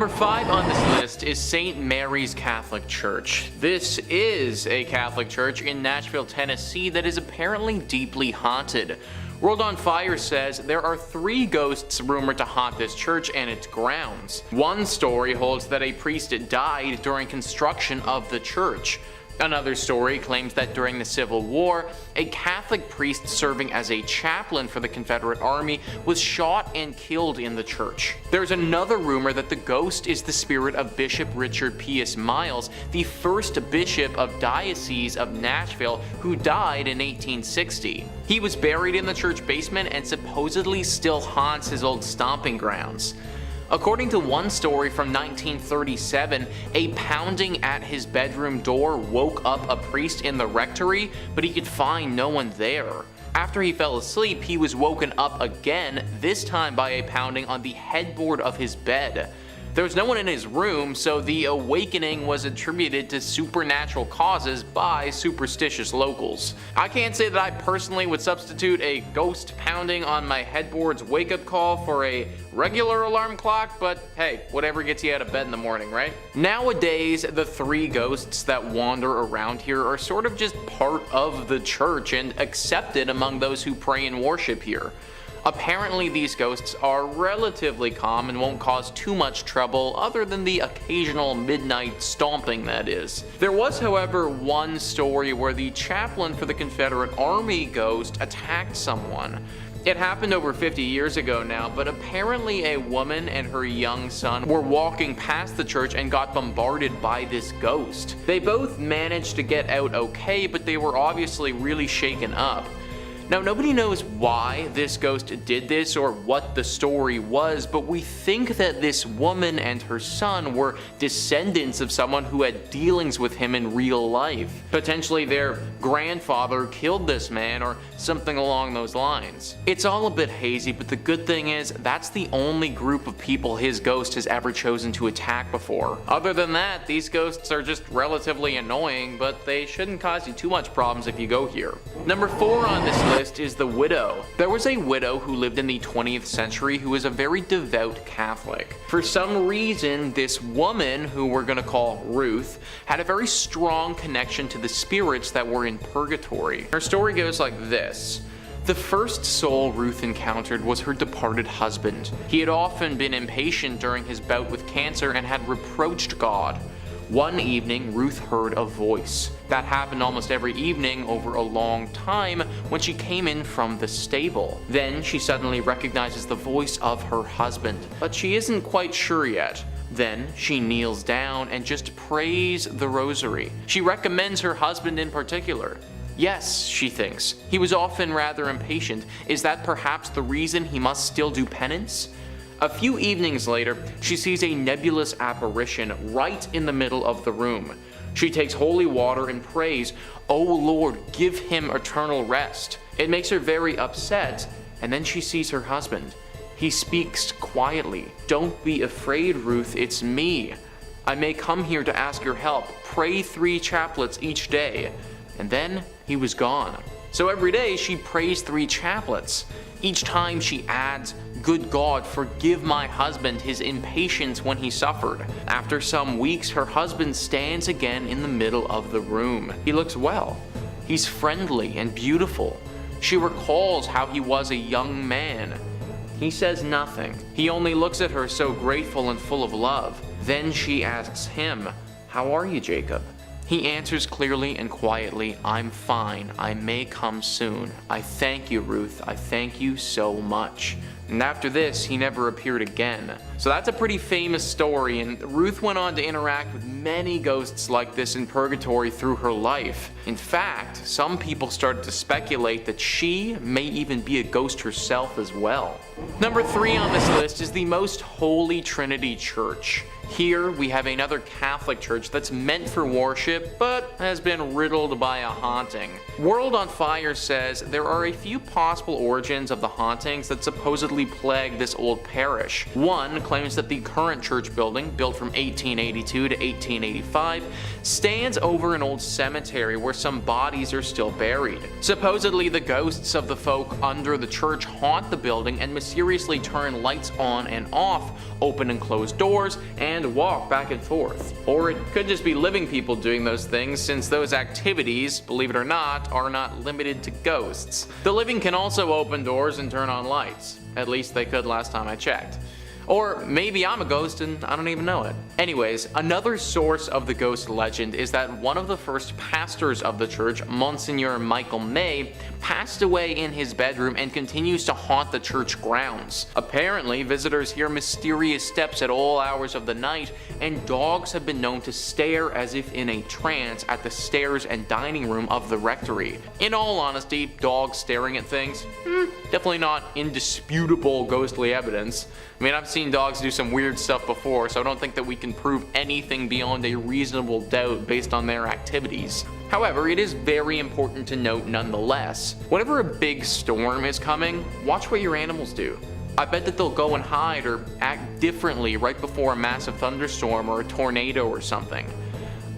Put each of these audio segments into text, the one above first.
Number 5 on this list is St. Mary's Catholic Church. This is a Catholic church in Nashville, Tennessee that is apparently deeply haunted. World on Fire says there are 3 ghosts rumored to haunt this church and its grounds. One story holds that a priest died during construction of the church. Another story claims that during the Civil War, a Catholic priest serving as a chaplain for the Confederate Army was shot and killed in the church. There's another rumor that the ghost is the spirit of Bishop Richard Pius Miles, the first bishop of Diocese of Nashville, who died in 1860. He was buried in the church basement and supposedly still haunts his old stomping grounds. According to one story from 1937, a pounding at his bedroom door woke up a priest in the rectory, but he could find no one there. After he fell asleep, he was woken up again, this time by a pounding on the headboard of his bed. There was no one in his room, so the awakening was attributed to supernatural causes by superstitious locals. I can't say that I personally would substitute a ghost pounding on my headboard's wake-up call for a regular alarm clock, but hey, whatever gets you out of bed in the morning, right? Nowadays, the 3 ghosts that wander around here are sort of just part of the church and accepted among those who pray and worship here. Apparently these ghosts are relatively calm and won't cause too much trouble other than the occasional midnight stomping, that is. There was, however, one story where the chaplain for the Confederate Army ghost attacked someone. It happened over 50 years ago now, but apparently a woman and her young son were walking past the church and got bombarded by this ghost. They both managed to get out okay, but they were obviously really shaken up. Now, nobody knows why this ghost did this or what the story was, but we think that this woman and her son were descendants of someone who had dealings with him in real life. Potentially their grandfather killed this man or something along those lines. It's all a bit hazy, but the good thing is that's the only group of people his ghost has ever chosen to attack before. Other than that, these ghosts are just relatively annoying, but they shouldn't cause you too much problems if you go here. Number 4 on this list is the widow. There was a widow who lived in the 20th century who was a very devout Catholic. For some reason, this woman, who we're gonna call Ruth, had a very strong connection to the spirits that were in purgatory. Her story goes like this. The first soul Ruth encountered was her departed husband. He had often been impatient during his bout with cancer and had reproached God. One evening, Ruth heard a voice. That happened almost every evening over a long time when she came in from the stable. Then she suddenly recognizes the voice of her husband, but she isn't quite sure yet. Then she kneels down and just prays the rosary. She recommends her husband in particular. Yes, she thinks, he was often rather impatient. Is that perhaps the reason he must still do penance? A few evenings later, she sees a nebulous apparition right in the middle of the room. She takes holy water and prays, "O Lord, give him eternal rest." It makes her very upset, and then she sees her husband. He speaks quietly. "Don't be afraid, Ruth, it's me. I may come here to ask your help. Pray 3 chaplets each day." And then he was gone. So every day she prays 3 chaplets. Each time she adds, "Good God, forgive my husband his impatience when he suffered." After some weeks, her husband stands again in the middle of the room. He looks well. He's friendly and beautiful. She recalls how he was a young man. He says nothing. He only looks at her so grateful and full of love. Then she asks him, "How are you, Jacob?" He answers clearly and quietly, "I'm fine. I may come soon. I thank you, Ruth. I thank you so much." And after this, he never appeared again. So that's a pretty famous story, and Ruth went on to interact with many ghosts like this in purgatory through her life. In fact, some people started to speculate that she may even be a ghost herself as well. Number 3 on this list is the Most Holy Trinity Church. Here we have another Catholic church that's meant for worship, but has been riddled by a haunting. World on Fire says there are a few possible origins of the hauntings that supposedly plague this old parish. One claims that the current church building, built from 1882 to 1885, stands over an old cemetery where some bodies are still buried. Supposedly, the ghosts of the folk under the church haunt the building and mysteriously turn lights on and off, open and close doors, and walk back and forth. Or it could just be living people doing those things, since those activities, believe it or not, are not limited to ghosts. The living can also open doors and turn on lights. At least they could last time I checked. Or maybe I'm a ghost and I don't even know it. Anyways, another source of the ghost legend is that one of the first pastors of the church, Monsignor Michael May, passed away in his bedroom and continues to haunt the church grounds. Apparently, visitors hear mysterious steps at all hours of the night, and dogs have been known to stare as if in a trance at the stairs and dining room of the rectory. In all honesty, dogs staring at things, definitely not indisputable ghostly evidence. I mean, I've seen dogs do some weird stuff before, so I don't think that we can prove anything beyond a reasonable doubt based on their activities. However, it is very important to note nonetheless, whenever a big storm is coming, watch what your animals do. I bet that they'll go and hide or act differently right before a massive thunderstorm or a tornado or something.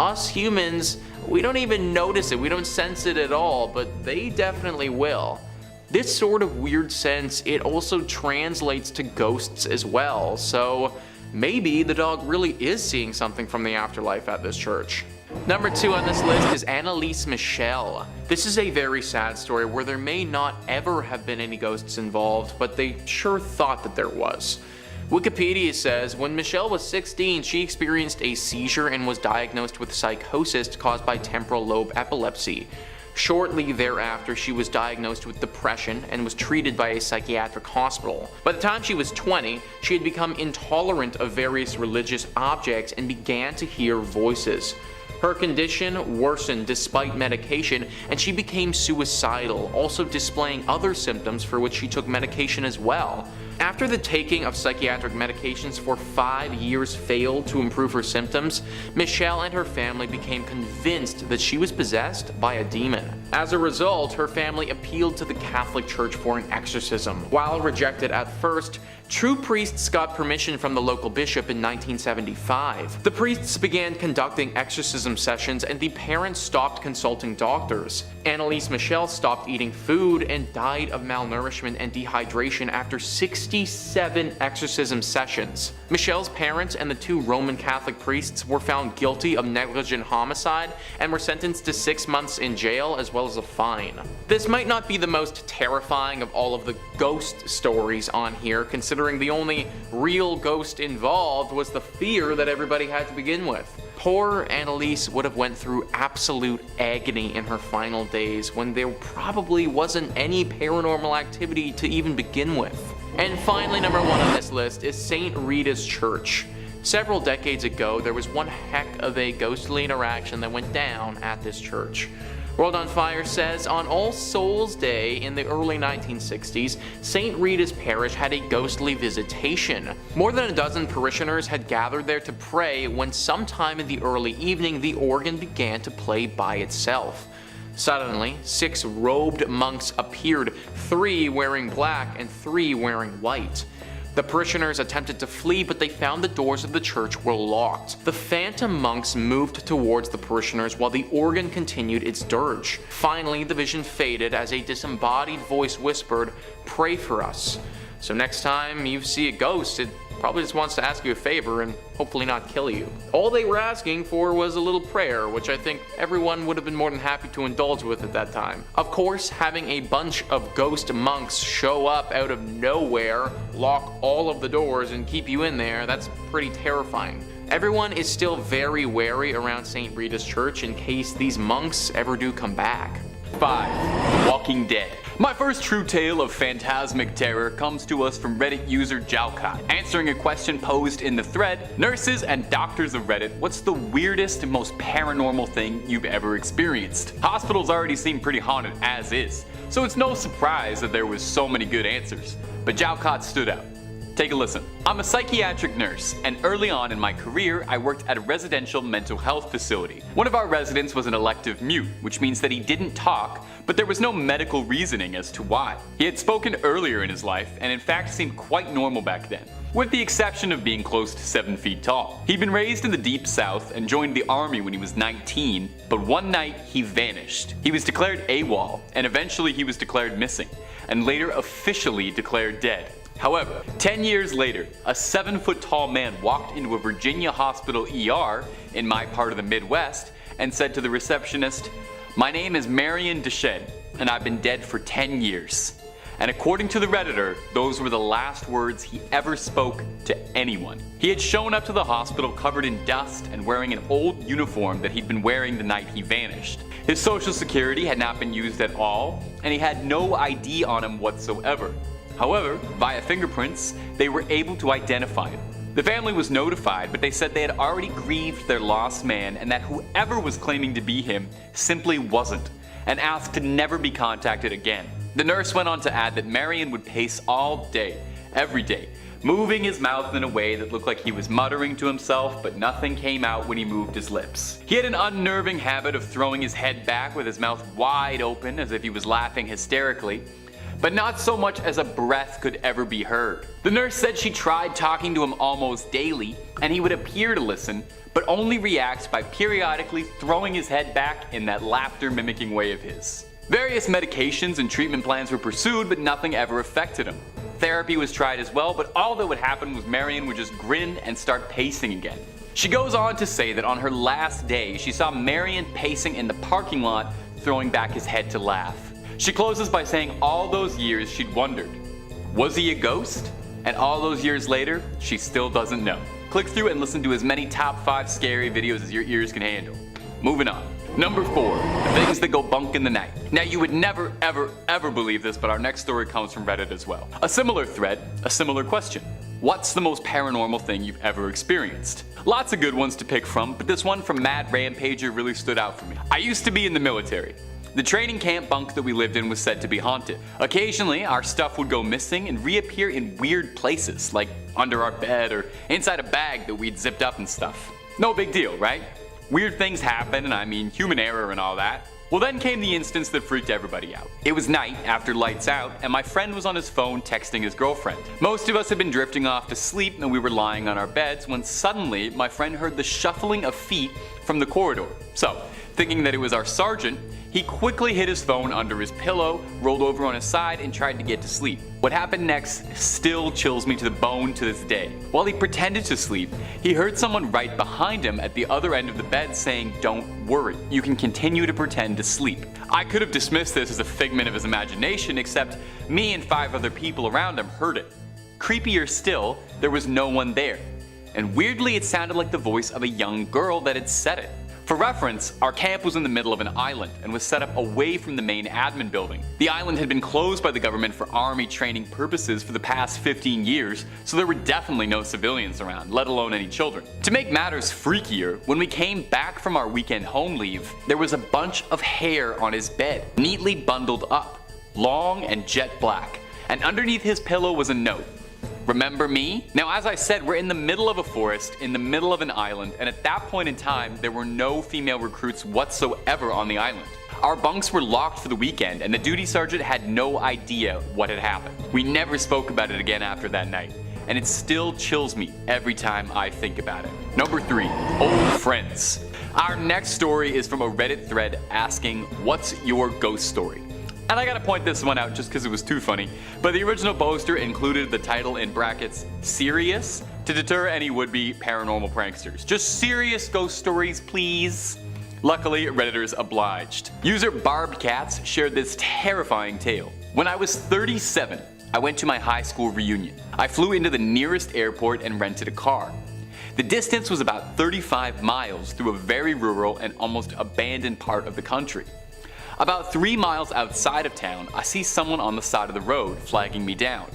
Us humans, we don't even notice it, we don't sense it at all, but they definitely will. This sort of weird sense, it also translates to ghosts as well, so maybe the dog really is seeing something from the afterlife at this church. Number 2 on this list is Annalise Michelle. This is a very sad story where there may not ever have been any ghosts involved, but they sure thought that there was. Wikipedia says, when Michelle was 16, she experienced a seizure and was diagnosed with psychosis caused by temporal lobe epilepsy. Shortly thereafter, she was diagnosed with depression and was treated by a psychiatric hospital. By the time she was 20, she had become intolerant of various religious objects and began to hear voices. Her condition worsened despite medication, and she became suicidal, also displaying other symptoms for which she took medication as well. After the taking of psychiatric medications for 5 years failed to improve her symptoms, Michelle and her family became convinced that she was possessed by a demon. As a result, her family appealed to the Catholic Church for an exorcism. While rejected at first, true priests got permission from the local bishop in 1975. The priests began conducting exorcism sessions, and the parents stopped consulting doctors. Annalise Michelle stopped eating food and died of malnourishment and dehydration after 67 exorcism sessions. Michelle's parents and the 2 Roman Catholic priests were found guilty of negligent homicide and were sentenced to 6 months in jail as well as a fine. This might not be the most terrifying of all of the ghost stories on here, considering the only real ghost involved was the fear that everybody had to begin with. Poor Annalise would have went through absolute agony in her final days when there probably wasn't any paranormal activity to even begin with. And finally, number 1 on this list is St. Rita's Church. Several decades ago, there was one heck of a ghostly interaction that went down at this church. World on Fire says, on All Souls Day in the early 1960s, St. Rita's Parish had a ghostly visitation. More than a dozen parishioners had gathered there to pray when sometime in the early evening the organ began to play by itself. Suddenly, 6 robed monks appeared, 3 wearing black and 3 wearing white. The parishioners attempted to flee, but they found the doors of the church were locked. The phantom monks moved towards the parishioners while the organ continued its dirge. Finally, the vision faded as a disembodied voice whispered, "Pray for us." So next time you see a ghost, it probably just wants to ask you a favor and hopefully not kill you. All they were asking for was a little prayer, which I think everyone would have been more than happy to indulge with at that time. Of course, having a bunch of ghost monks show up out of nowhere, lock all of the doors, and keep you in there, that's pretty terrifying. Everyone is still very wary around St. Rita's Church in case these monks ever do come back. 5. The Walking Dead. My first true tale of phantasmic terror comes to us from Reddit user Jalcott. Answering a question posed in the thread, nurses and doctors of Reddit, what's the weirdest and most paranormal thing you've ever experienced? Hospitals already seem pretty haunted as is, so it's no surprise that there was so many good answers. But Jalcott stood out. Take a listen. I'm a psychiatric nurse, and early on in my career, I worked at a residential mental health facility. One of our residents was an elective mute, which means that he didn't talk, but there was no medical reasoning as to why. He had spoken earlier in his life, and in fact seemed quite normal back then. with the exception of being close to 7 feet tall. He'd been raised in the deep south and joined the army when he was 19, but one night he vanished. He was declared AWOL, and eventually he was declared missing, and later officially declared dead. However, 10 years later, a 7-foot tall man walked into a Virginia hospital ER in my part of the Midwest and said to the receptionist, "My name is Marion Deschênes, and I've been dead for 10 years. And according to the Redditor, those were the last words he ever spoke to anyone. He had shown up to the hospital covered in dust and wearing an old uniform that he'd been wearing the night he vanished. His social security had not been used at all, and he had no ID on him whatsoever. However, via fingerprints, they were able to identify him. The family was notified, but they said they had already grieved their lost man and that whoever was claiming to be him simply wasn't, and asked to never be contacted again." The nurse went on to add that Marion would pace all day, every day, moving his mouth in a way that looked like he was muttering to himself, but nothing came out when he moved his lips. He had an unnerving habit of throwing his head back with his mouth wide open as if he was laughing hysterically, but not so much as a breath could ever be heard. The nurse said she tried talking to him almost daily, and he would appear to listen, but only reacts by periodically throwing his head back in that laughter mimicking way of his. Various medications and treatment plans were pursued, but nothing ever affected him. Therapy was tried as well, but all that would happen was Marion would just grin and start pacing again. She goes on to say that on her last day, she saw Marion pacing in the parking lot, throwing back his head to laugh. She closes by saying all those years she'd wondered, was he a ghost? And all those years later, she still doesn't know. Click through and listen to as many top 5 scary videos as your ears can handle. Moving on. Number 4, things that go bunk in the night. Now you would never ever believe this, but our next story comes from Reddit as well. A similar thread, a similar question. What's the most paranormal thing you've ever experienced? Lots of good ones to pick from, but this one from Mad Rampager really stood out for me. I used to be in the military. The training camp bunk that we lived in was said to be haunted. Occasionally, our stuff would go missing and reappear in weird places, like under our bed or inside a bag that we'd zipped up and stuff. No big deal, right? Weird things happen, and I mean human error and all that. Well, then came the instance that freaked everybody out. It was night after lights out, and my friend was on his phone texting his girlfriend. Most of us had been drifting off to sleep and we were lying on our beds when suddenly my friend heard the shuffling of feet from the corridor. So, thinking that it was our sergeant, he quickly hid his phone under his pillow, rolled over on his side, and tried to get to sleep. What happened next still chills me to the bone to this day. While he pretended to sleep, he heard someone right behind him at the other end of the bed saying, "Don't worry, you can continue to pretend to sleep." I could have dismissed this as a figment of his imagination, except me and 5 other people around him heard it. Creepier still, there was no one there. And weirdly, it sounded like the voice of a young girl that had said it. For reference, our camp was in the middle of an island and was set up away from the main admin building. The island had been closed by the government for army training purposes for the past 15 years, so there were definitely no civilians around, let alone any children. To make matters freakier, when we came back from our weekend home leave, there was a bunch of hair on his bed, neatly bundled up, long and jet black, and underneath his pillow was a note. Remember me? Now, as I said, we're in the middle of a forest, in the middle of an island, and at that point in time, there were no female recruits whatsoever on the island. Our bunks were locked for the weekend, and the duty sergeant had no idea what had happened. We never spoke about it again after that night, and it still chills me every time I think about it. Number 3, old friends. Our next story is from a Reddit thread asking, "What's your ghost story?" And I gotta point this one out just because it was too funny, but the original poster included the title in brackets, "Serious?" to deter any would-be paranormal pranksters. Just serious ghost stories, please. Luckily, Redditors obliged. User Barbed Cats shared this terrifying tale. When I was 37, I went to my high school reunion. I flew into the nearest airport and rented a car. The distance was about 35 miles through a very rural and almost abandoned part of the country. About 3 miles outside of town, I see someone on the side of the road flagging me down.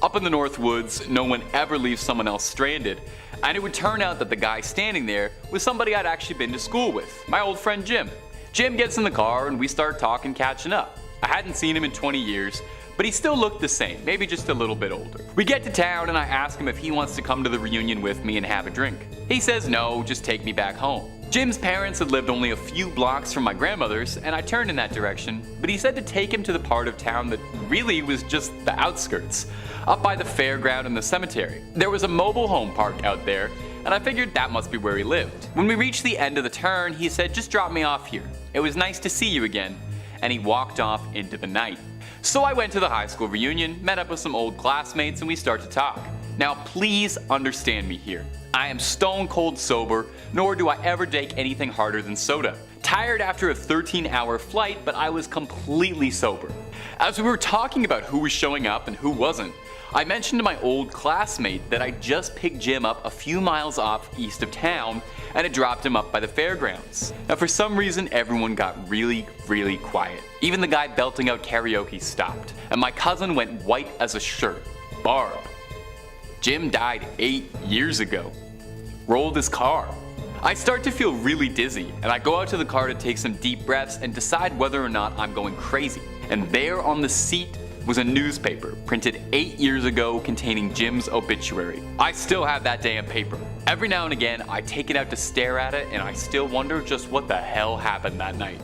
Up in the North Woods, no one ever leaves someone else stranded, and it would turn out that the guy standing there was somebody I'd actually been to school with, my old friend Jim. Jim gets in the car and we start talking, catching up. I hadn't seen him in 20 years, but he still looked the same, maybe just a little bit older. We get to town and I ask him if he wants to come to the reunion with me and have a drink. He says no, just take me back home. Jim's parents had lived only a few blocks from my grandmother's, and I turned in that direction, but he said to take him to the part of town that really was just the outskirts, up by the fairground and the cemetery. There was a mobile home park out there, and I figured that must be where he lived. When we reached the end of the turn, he said, "Just drop me off here. It was nice to see you again," and he walked off into the night. So I went to the high school reunion, met up with some old classmates, and we start to talk. Now please understand me here. I am stone cold sober, nor do I ever take anything harder than soda. Tired after a 13-hour flight, but I was completely sober. As we were talking about who was showing up and who wasn't, I mentioned to my old classmate that I just picked Jim up a few miles off east of town and had dropped him up by the fairgrounds. Now for some reason everyone got really quiet. Even the guy belting out karaoke stopped, and my cousin went white as a shirt. Barb. Jim died 8 years ago. Rolled his car. I start to feel really dizzy, and I go out to the car to take some deep breaths and decide whether or not I'm going crazy. And there on the seat was a newspaper printed 8 years ago containing Jim's obituary. I still have that damn paper. Every now and again I take it out to stare at it, and I still wonder just what the hell happened that night.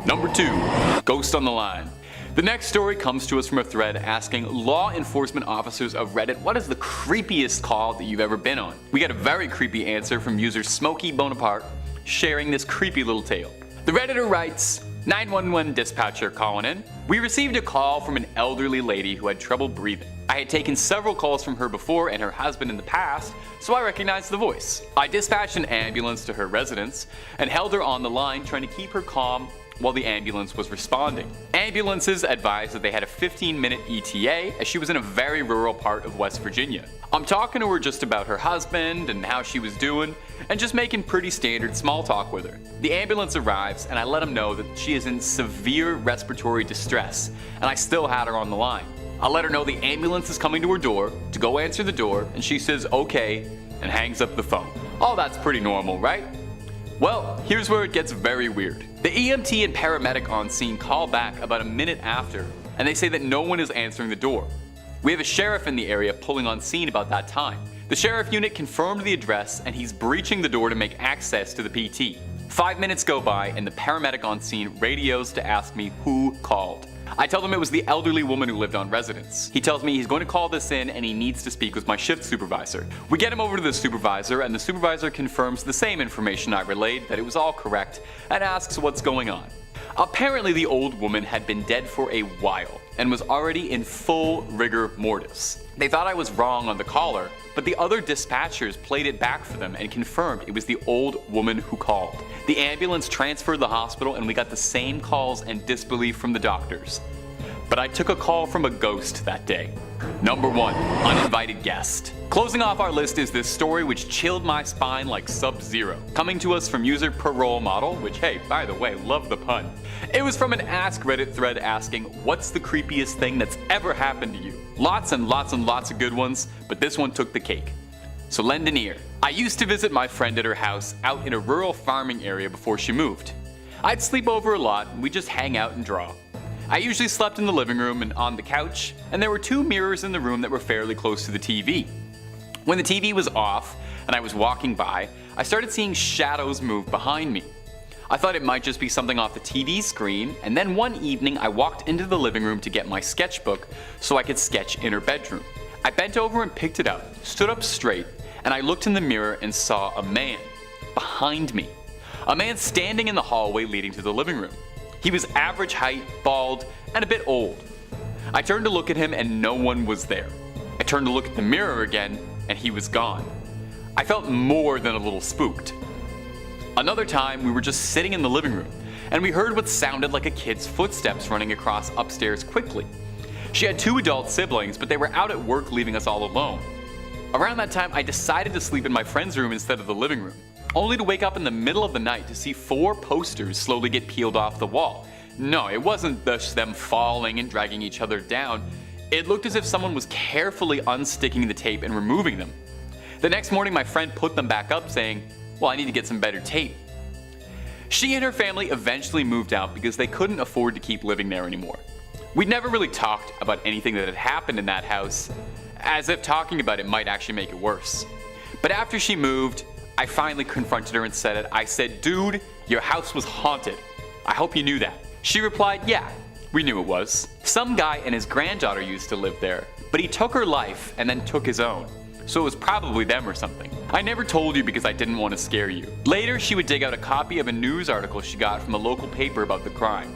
Number 2. Ghost on the line. The next story comes to us from a thread asking law enforcement officers of Reddit what is the creepiest call that you've ever been on. We get a very creepy answer from user Smokey Bonaparte sharing this creepy little tale. The Redditor writes, 911 dispatcher calling in. We received a call from an elderly lady who had trouble breathing. I had taken several calls from her before and her husband in the past, so I recognized the voice. I dispatched an ambulance to her residence and held her on the line trying to keep her calm while the ambulance was responding. Ambulances advised that they had a 15-minute ETA as she was in a very rural part of West Virginia. I'm talking to her just about her husband and how she was doing, and just making pretty standard small talk with her. The ambulance arrives and I let them know that she is in severe respiratory distress, and I still had her on the line. I let her know the ambulance is coming to her door, to go answer the door, and she says okay and hangs up the phone. Oh, that's pretty normal, right? Well, here's where it gets very weird. The EMT and paramedic on scene call back about a minute after, and they say that no one is answering the door. We have a sheriff in the area pulling on scene about that time. The sheriff unit confirmed the address, and he's breaching the door to make access to the PT. 5 minutes go by, and the paramedic on scene radios to ask me who called. I tell him it was the elderly woman who lived on residence. He tells me he's going to call this in and he needs to speak with my shift supervisor. We get him over to the supervisor, and the supervisor confirms the same information I relayed, that it was all correct, and asks what's going on. Apparently the old woman had been dead for a while and was already in full rigor mortis. They thought I was wrong on the caller, but the other dispatchers played it back for them and confirmed it was the old woman who called. The ambulance transferred the hospital and we got the same calls and disbelief from the doctors. But I took a call from a ghost that day. Number 1. Uninvited Guest. Closing off our list is this story which chilled my spine like Sub-Zero. Coming to us from user Parole Model, which hey, by the way, love the pun. It was from an Ask Reddit thread asking, what's the creepiest thing that's ever happened to you? Lots and lots and lots of good ones, but this one took the cake. So lend an ear. I used to visit my friend at her house out in a rural farming area before she moved. I'd sleep over a lot and we'd just hang out and draw. I usually slept in the living room and on the couch, and there were 2 mirrors in the room that were fairly close to the TV. When the TV was off and I was walking by, I started seeing shadows move behind me. I thought it might just be something off the TV screen, and then one evening I walked into the living room to get my sketchbook so I could sketch in her bedroom. I bent over and picked it up, stood up straight, and I looked in the mirror and saw a man behind me. A man standing in the hallway leading to the living room. He was average height, bald, and a bit old. I turned to look at him and no one was there. I turned to look at the mirror again and he was gone. I felt more than a little spooked. Another time we were just sitting in the living room and we heard what sounded like a kid's footsteps running across upstairs quickly. She had 2 adult siblings, but they were out at work leaving us all alone. Around that time I decided to sleep in my friend's room instead of the living room, only to wake up in the middle of the night to see 4 posters slowly get peeled off the wall. No, it wasn't just them falling and dragging each other down. It looked as if someone was carefully unsticking the tape and removing them. The next morning my friend put them back up saying, well, I need to get some better tape. She and her family eventually moved out because they couldn't afford to keep living there anymore. We'd never really talked about anything that had happened in that house, as if talking about it might actually make it worse. But after she moved, I finally confronted her and said it. I said, "Dude, your house was haunted. I hope you knew that." She replied, "Yeah, we knew it was. Some guy and his granddaughter used to live there, but he took her life and then took his own. So it was probably them or something. I never told you because I didn't want to scare you." Later, she would dig out a copy of a news article she got from a local paper about the crime.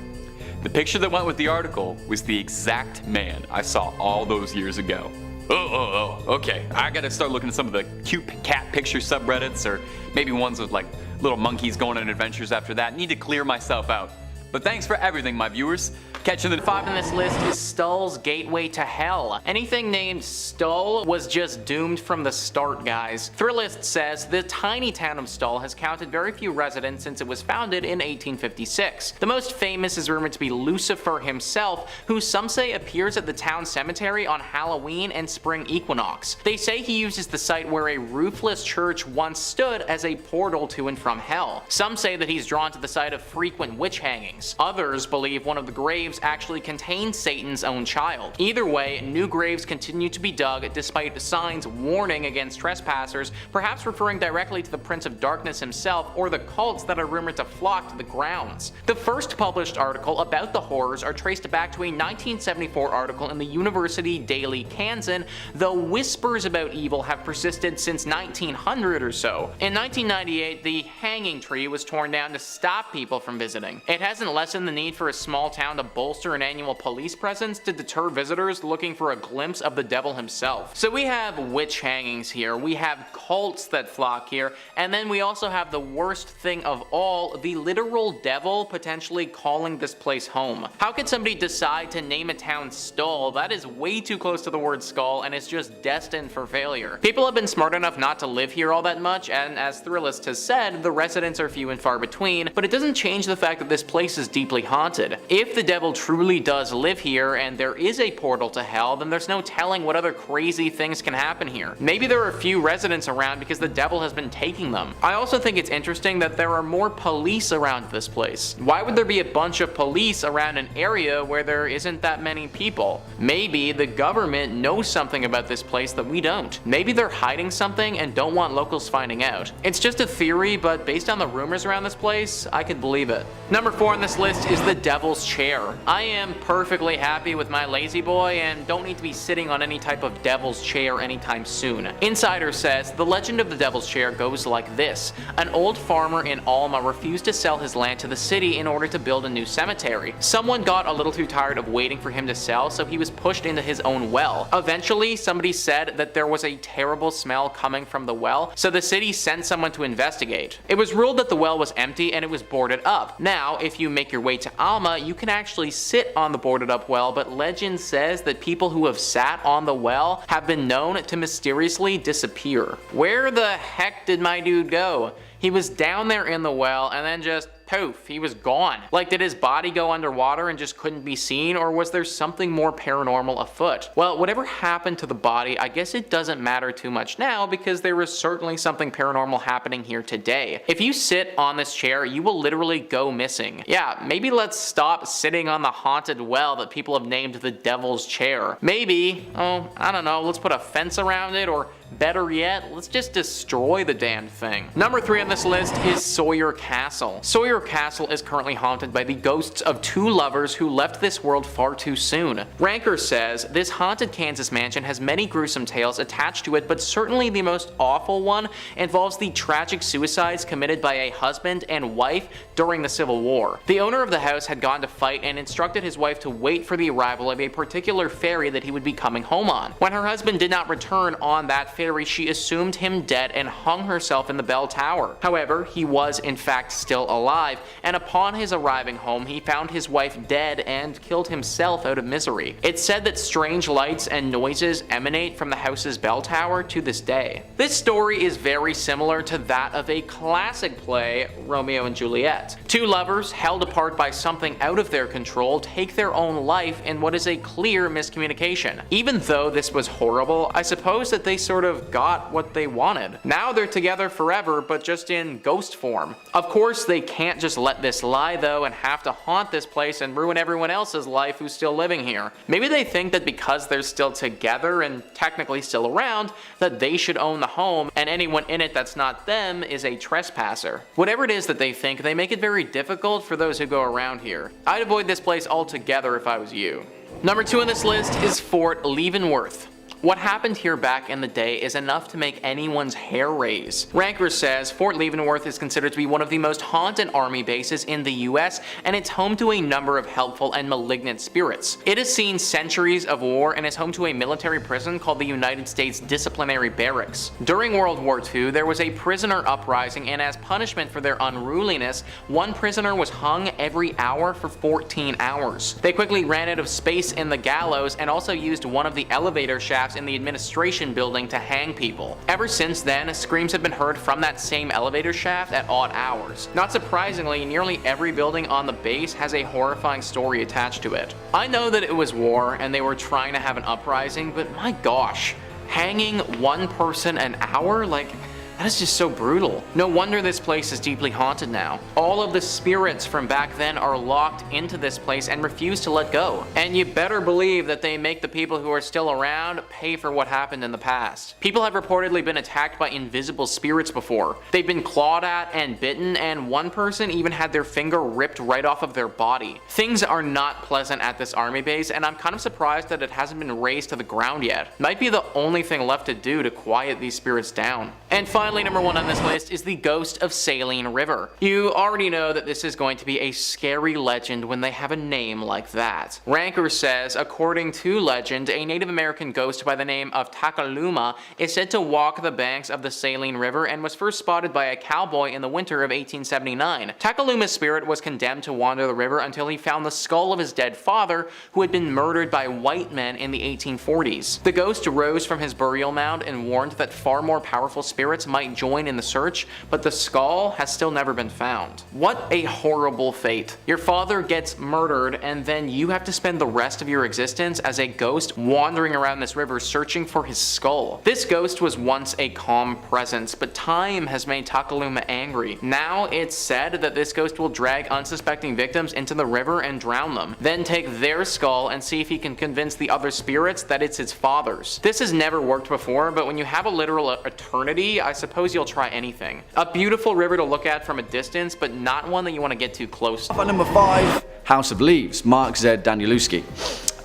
The picture that went with the article was the exact man I saw all those years ago. Okay. I gotta start looking at some of the cute cat picture subreddits, or maybe ones with like little monkeys going on adventures after that. Need to clear myself out. But thanks for everything, my viewers. Catch you in the 5 on this list is Stull's Gateway to Hell. Anything named Stull was just doomed from the start, guys. Thrillist says the tiny town of Stull has counted very few residents since it was founded in 1856. The most famous is rumored to be Lucifer himself, who some say appears at the town cemetery on Halloween and spring equinox. They say he uses the site where a roofless church once stood as a portal to and from hell. Some say that he's drawn to the site of frequent witch hangings. Others believe one of the graves actually contains Satan's own child. Either way, new graves continue to be dug despite signs warning against trespassers, perhaps referring directly to the Prince of Darkness himself or the cults that are rumored to flock to the grounds. The first published article about the horrors are traced back to a 1974 article in the University Daily Kansan, though whispers about evil have persisted since 1900 or so. In 1998, the hanging tree was torn down to stop people from visiting. It hasn't lessened the need for a small town to bolster an annual police presence to deter visitors looking for a glimpse of the devil himself. So we have witch hangings here, we have cults that flock here, and then we also have the worst thing of all, the literal devil potentially calling this place home. How could somebody decide to name a town Stull? That is way too close to the word skull and it's just destined for failure. People have been smart enough not to live here all that much, and as Thrillist has said, the residents are few and far between, but it doesn't change the fact that this place is deeply haunted. If the devil truly does live here and there is a portal to hell, then there's no telling what other crazy things can happen here. Maybe there are few residents around because the devil has been taking them. I also think it's interesting that there are more police around this place. Why would there be a bunch of police around an area where there isn't that many people? Maybe the government knows something about this place that we don't. Maybe they're hiding something and don't want locals finding out. It's just a theory, but based on the rumors around this place, I could believe it. Number 4 on this list is the Devil's Chair. I am perfectly happy with my lazy boy and don't need to be sitting on any type of devil's chair anytime soon. Insider says the legend of the Devil's Chair goes like this. An old farmer in Alma refused to sell his land to the city in order to build a new cemetery. Someone got a little too tired of waiting for him to sell, so he was pushed into his own well. Eventually, somebody said that there was a terrible smell coming from the well, so the city sent someone to investigate. It was ruled that the well was empty and it was boarded up. Now, if you make your way to Alma, you can actually sit on the boarded up well, but legend says that people who have sat on the well have been known to mysteriously disappear. Where the heck did my dude go? He was down there in the well and then just poof, he was gone. Like, did his body go underwater and just couldn't be seen, or was there something more paranormal afoot? Well, whatever happened to the body, I guess it doesn't matter too much now because there is certainly something paranormal happening here today. If you sit on this chair, you will literally go missing. Yeah, maybe let's stop sitting on the haunted well that people have named the Devil's Chair. Maybe, I don't know, let's put a fence around it, or better yet, let's just destroy the damn thing. Number 3 on this list is Sawyer Castle. Sawyer Castle is currently haunted by the ghosts of 2 lovers who left this world far too soon. Ranker says, this haunted Kansas mansion has many gruesome tales attached to it, but certainly the most awful one involves the tragic suicides committed by a husband and wife during the Civil War. The owner of the house had gone to fight and instructed his wife to wait for the arrival of a particular ferry that he would be coming home on. When her husband did not return on that ferry, she assumed him dead and hung herself in the bell tower. However, he was in fact still alive, and upon his arriving home, he found his wife dead and killed himself out of misery. It's said that strange lights and noises emanate from the house's bell tower to this day. This story is very similar to that of a classic play, Romeo and Juliet. 2 lovers, held apart by something out of their control, take their own life in what is a clear miscommunication. Even though this was horrible, I suppose that they sort of got what they wanted. Now they're together forever, but just in ghost form. Of course, they can't just let this lie though and have to haunt this place and ruin everyone else's life who's still living here. Maybe they think that because they're still together and technically still around, that they should own the home and anyone in it that's not them is a trespasser. Whatever it is that they think, they make it very difficult for those who go around here. I'd avoid this place altogether if I was you. Number 2 on this list is Fort Leavenworth. What happened here back in the day is enough to make anyone's hair raise. Ranker says Fort Leavenworth is considered to be one of the most haunted army bases in the US, and it's home to a number of helpful and malignant spirits. It has seen centuries of war and is home to a military prison called the United States Disciplinary Barracks. During World War II, there was a prisoner uprising, and as punishment for their unruliness, one prisoner was hung every hour for 14 hours. They quickly ran out of space in the gallows and also used one of the elevator shafts in the administration building to hang people. Ever since then, screams have been heard from that same elevator shaft at odd hours. Not surprisingly, nearly every building on the base has a horrifying story attached to it. I know that it was war and they were trying to have an uprising, but my gosh, hanging one person an hour? Like, that is just so brutal. No wonder this place is deeply haunted now. All of the spirits from back then are locked into this place and refuse to let go. And you better believe that they make the people who are still around pay for what happened in the past. People have reportedly been attacked by invisible spirits before. They've been clawed at and bitten, and one person even had their finger ripped right off of their body. Things are not pleasant at this army base, and I'm kind of surprised that it hasn't been razed to the ground yet. Might be the only thing left to do to quiet these spirits down. And finally, number 1 on this list is the ghost of Saline River. You already know that this is going to be a scary legend when they have a name like that. Ranker says, according to legend, a Native American ghost by the name of Takaluma is said to walk the banks of the Saline River and was first spotted by a cowboy in the winter of 1879. Takaluma's spirit was condemned to wander the river until he found the skull of his dead father, who had been murdered by white men in the 1840s. The ghost rose from his burial mound and warned that far more powerful spirits might join in the search, but the skull has still never been found. What a horrible fate. Your father gets murdered, and then you have to spend the rest of your existence as a ghost wandering around this river searching for his skull. This ghost was once a calm presence, but time has made Takaluma angry. Now it's said that this ghost will drag unsuspecting victims into the river and drown them, then take their skull and see if he can convince the other spirits that it's his father's. This has never worked before, but when you have a literal eternity, I suppose you'll try anything. A beautiful river to look at from a distance, but not one that you want to get too close to. At number 5, House of Leaves, Mark Z. Danielewski.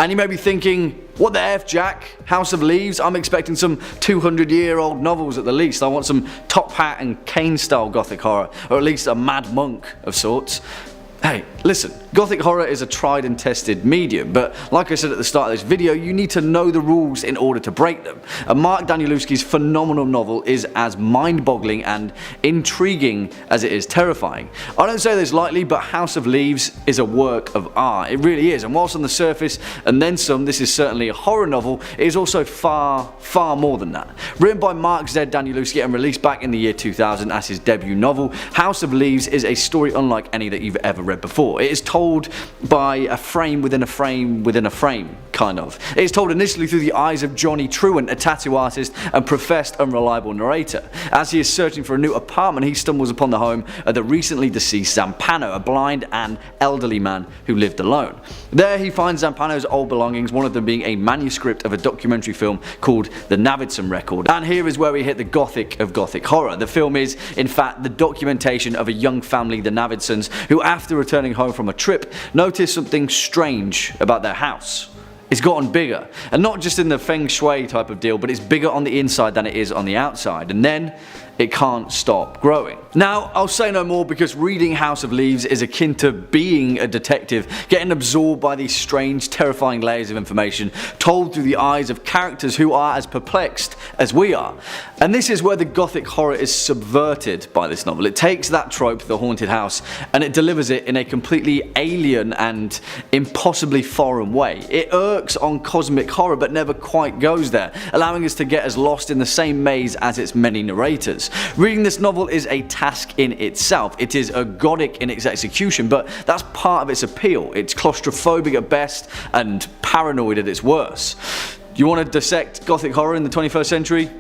And you may be thinking, what the F, Jack? House of Leaves? I'm expecting some 200-year-old novels at the least. I want some top hat and cane style gothic horror, or at least a mad monk of sorts. Hey, listen, gothic horror is a tried and tested medium, but like I said at the start of this video, you need to know the rules in order to break them. And Mark Danielewski's phenomenal novel is as mind-boggling and intriguing as it is terrifying. I don't say this lightly, but House of Leaves is a work of art. It really is, and whilst on the surface, and then some, this is certainly a horror novel, it is also far, far more than that. Written by Mark Z. Danielewski and released back in the year 2000 as his debut novel, House of Leaves is a story unlike any that you've ever read before. It is told by a frame within a frame within a frame, kind of. It is told initially through the eyes of Johnny Truant, a tattoo artist and professed unreliable narrator. As he is searching for a new apartment, he stumbles upon the home of the recently deceased Zampano, a blind and elderly man who lived alone. There he finds Zampano's old belongings, one of them being a manuscript of a documentary film called The Navidson Record. And here is where we hit the gothic of gothic horror. The film is, in fact, the documentation of a young family, the Navidsons, who after returning home from a trip, noticed something strange about their house. It's gotten bigger, and not just in the feng shui type of deal, but it's bigger on the inside than it is on the outside, and then it can't stop growing. Now, I'll say no more because reading House of Leaves is akin to being a detective, getting absorbed by these strange, terrifying layers of information told through the eyes of characters who are as perplexed as we are. And this is where the gothic horror is subverted by this novel. It takes that trope, the haunted house, and it delivers it in a completely alien and impossibly foreign way. It irks on cosmic horror but never quite goes there, allowing us to get as lost in the same maze as its many narrators. Reading this novel is a task in itself. It is ergodic in its execution, but that's part of its appeal. It's claustrophobic at best and paranoid at its worst. Do you want to dissect gothic horror in the 21st century?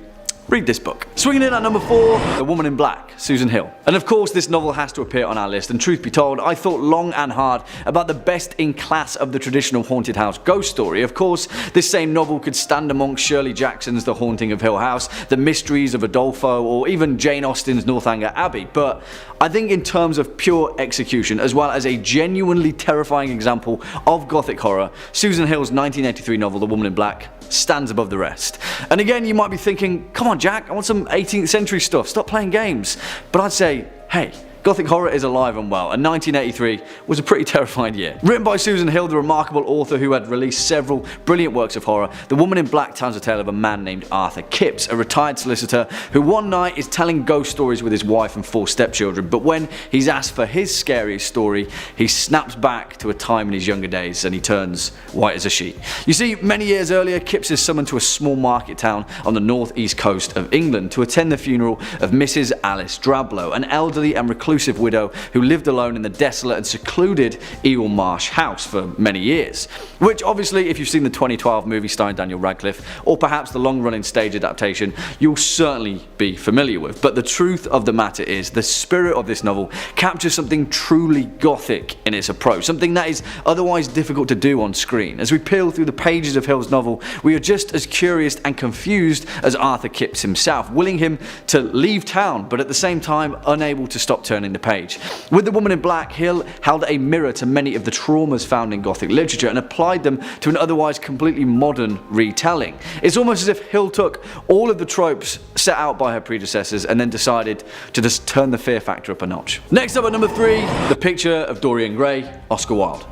read this book. Swinging in at number 4, The Woman in Black, Susan Hill. And of course this novel has to appear on our list, and truth be told, I thought long and hard about the best in class of the traditional haunted house ghost story. Of course, this same novel could stand amongst Shirley Jackson's The Haunting of Hill House, The Mysteries of Udolpho, or even Jane Austen's Northanger Abbey, but I think in terms of pure execution, as well as a genuinely terrifying example of gothic horror, Susan Hill's 1983 novel The Woman in Black stands above the rest. And again, you might be thinking, come on Jack, I want some 18th century stuff, stop playing games. But I'd say, hey, gothic horror is alive and well, and 1983 was a pretty terrifying year. Written by Susan Hill, the remarkable author who had released several brilliant works of horror, The Woman in Black tells the tale of a man named Arthur Kipps, a retired solicitor who one night is telling ghost stories with his wife and 4 stepchildren, but when he's asked for his scariest story, he snaps back to a time in his younger days and he turns white as a sheet. You see, many years earlier, Kipps is summoned to a small market town on the northeast coast of England to attend the funeral of Mrs. Alice Drablow, an elderly and reclusive widow who lived alone in the desolate and secluded Eel Marsh house for many years. Which obviously, if you've seen the 2012 movie starring Daniel Radcliffe, or perhaps the long-running stage adaptation, you'll certainly be familiar with. But the truth of the matter is, the spirit of this novel captures something truly gothic in its approach, something that is otherwise difficult to do on screen. As we peel through the pages of Hill's novel, we are just as curious and confused as Arthur Kipps himself, willing him to leave town, but at the same time unable to stop turning the page. With The Woman in Black, Hill held a mirror to many of the traumas found in Gothic literature and applied them to an otherwise completely modern retelling. It's almost as if Hill took all of the tropes set out by her predecessors and then decided to just turn the fear factor up a notch. Next up at number 3, The Picture of Dorian Gray, Oscar Wilde.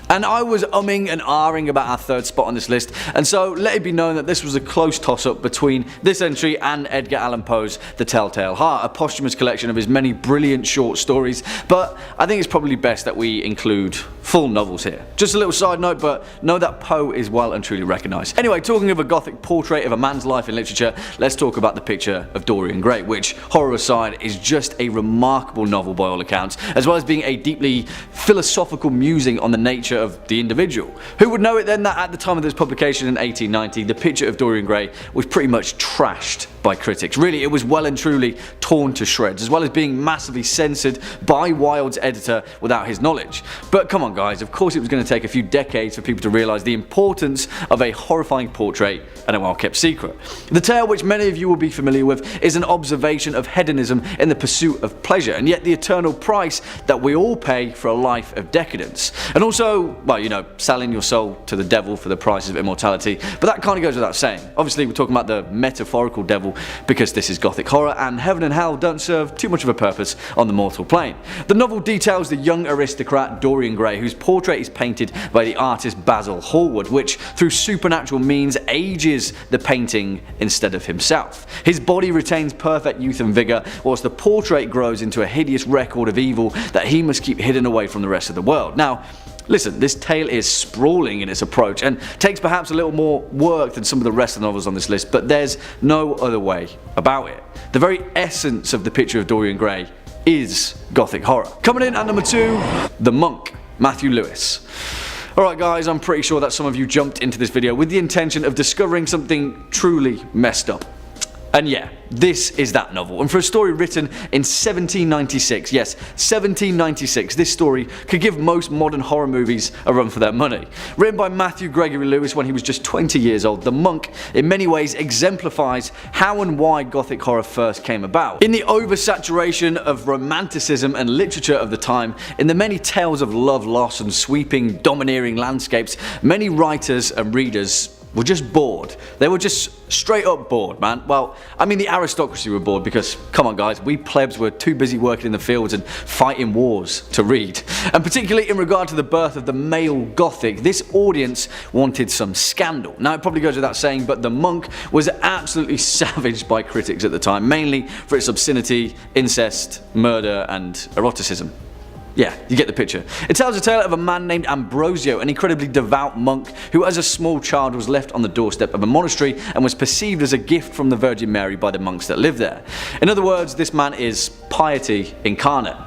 And I was umming and ahhing about our 3rd spot on this list, and so let it be known that this was a close toss-up between this entry and Edgar Allan Poe's The Telltale Heart, a posthumous collection of his many brilliant short stories, but I think it's probably best that we include full novels here. Just a little side note, but know that Poe is well and truly recognised. Anyway, talking of a gothic portrait of a man's life in literature, let's talk about The Picture of Dorian Gray, which, horror aside, is just a remarkable novel by all accounts, as well as being a deeply philosophical musing on the nature of the individual. Who would know it then that at the time of this publication in 1890, The Picture of Dorian Gray was pretty much trashed by critics. Really, it was well and truly torn to shreds, as well as being massively censored by Wilde's editor without his knowledge. But come on guys, of course it was going to take a few decades for people to realise the importance of a horrifying portrait and a well-kept secret. The tale, which many of you will be familiar with, is an observation of hedonism in the pursuit of pleasure, and yet the eternal price that we all pay for a life of decadence. And also, well, you know, selling your soul to the devil for the price of immortality, but that kind of goes without saying. Obviously we're talking about the metaphorical devil because this is gothic horror, and heaven and hell don't serve too much of a purpose on the mortal plane. The novel details the young aristocrat Dorian Gray, whose portrait is painted by the artist Basil Hallward, which through supernatural means ages the painting instead of himself. His body retains perfect youth and vigour, whilst the portrait grows into a hideous record of evil that he must keep hidden away from the rest of the world. Now, listen, this tale is sprawling in its approach and takes perhaps a little more work than some of the rest of the novels on this list, but there's no other way about it. The very essence of The Picture of Dorian Gray is gothic horror. Coming in at number 2, The Monk, Matthew Lewis. Alright guys, I'm pretty sure that some of you jumped into this video with the intention of discovering something truly messed up. And yeah, this is that novel. And for a story written in 1796, yes, 1796, this story could give most modern horror movies a run for their money. Written by Matthew Gregory Lewis when he was just 20 years old, The Monk in many ways exemplifies how and why gothic horror first came about. In the oversaturation of romanticism and literature of the time, in the many tales of love loss and sweeping, domineering landscapes, many writers and readers were just bored. They were just straight up bored, man. Well, I mean the aristocracy were bored because, come on guys, we plebs were too busy working in the fields and fighting wars to read. And particularly in regard to the birth of the male Gothic, this audience wanted some scandal. Now it probably goes without saying, but The Monk was absolutely savaged by critics at the time, mainly for its obscenity, incest, murder and eroticism. Yeah, you get the picture. It tells a tale of a man named Ambrosio, an incredibly devout monk who as a small child was left on the doorstep of a monastery and was perceived as a gift from the Virgin Mary by the monks that lived there. In other words, this man is piety incarnate.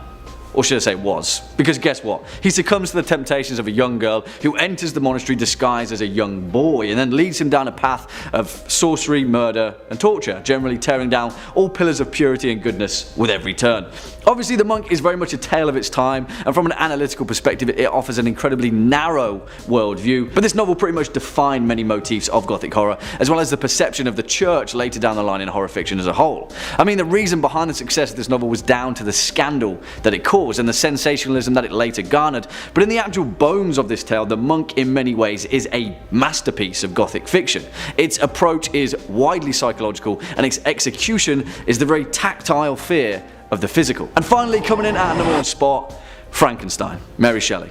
Or should I say was? Because guess what? He succumbs to the temptations of a young girl who enters the monastery disguised as a young boy and then leads him down a path of sorcery, murder and torture, generally tearing down all pillars of purity and goodness with every turn. Obviously the Monk is very much a tale of its time, and from an analytical perspective it offers an incredibly narrow worldview, but this novel pretty much defined many motifs of Gothic horror, as well as the perception of the church later down the line in horror fiction as a whole. I mean, the reason behind the success of this novel was down to the scandal that it caused and the sensationalism that it later garnered, but in the actual bones of this tale, The Monk in many ways is a masterpiece of Gothic fiction. Its approach is widely psychological and its execution is the very tactile fear of the physical. And finally, coming in at number 1 spot, Frankenstein, Mary Shelley.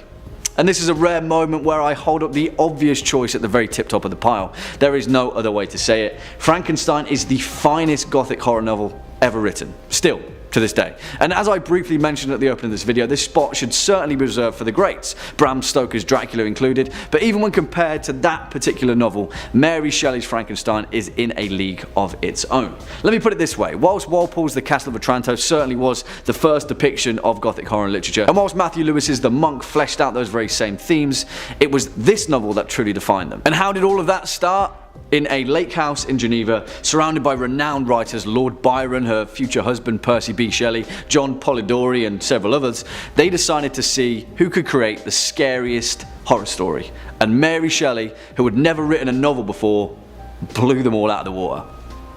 And this is a rare moment where I hold up the obvious choice at the very tip top of the pile. There is no other way to say it. Frankenstein is the finest Gothic horror novel ever written. Still, to this day. And as I briefly mentioned at the opening of this video, this spot should certainly be reserved for the greats, Bram Stoker's Dracula included, but even when compared to that particular novel, Mary Shelley's Frankenstein is in a league of its own. Let me put it this way, whilst Walpole's The Castle of Otranto certainly was the first depiction of Gothic horror literature, and whilst Matthew Lewis's The Monk fleshed out those very same themes, it was this novel that truly defined them. And how did all of that start? In a lake house in Geneva, surrounded by renowned writers Lord Byron, her future husband Percy B. Shelley, John Polidori and several others, they decided to see who could create the scariest horror story. And Mary Shelley, who had never written a novel before, blew them all out of the water.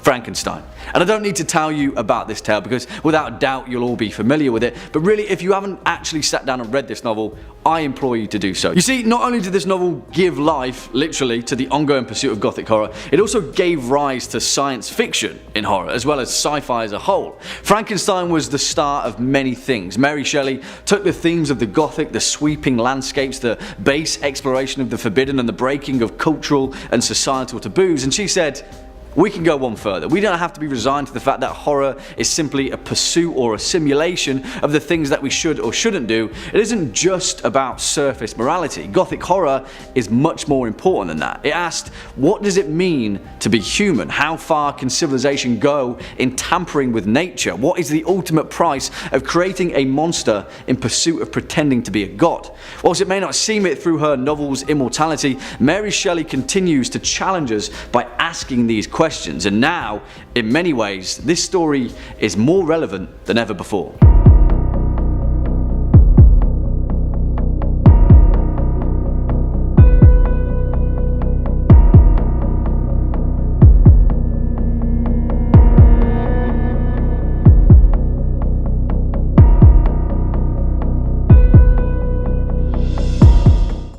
Frankenstein. And I don't need to tell you about this tale because without doubt you'll all be familiar with it, but really if you haven't actually sat down and read this novel, I implore you to do so. You see, not only did this novel give life, literally, to the ongoing pursuit of Gothic horror, it also gave rise to science fiction in horror, as well as sci-fi as a whole. Frankenstein was the start of many things. Mary Shelley took the themes of the Gothic, the sweeping landscapes, the base exploration of the forbidden and the breaking of cultural and societal taboos, and she said, we can go one further. We don't have to be resigned to the fact that horror is simply a pursuit or a simulation of the things that we should or shouldn't do. It isn't just about surface morality. Gothic horror is much more important than that. It asked, what does it mean to be human? How far can civilization go in tampering with nature? What is the ultimate price of creating a monster in pursuit of pretending to be a god? Whilst it may not seem it through her novel's immortality, Mary Shelley continues to challenge us by asking these questions. And now, in many ways, this story is more relevant than ever before.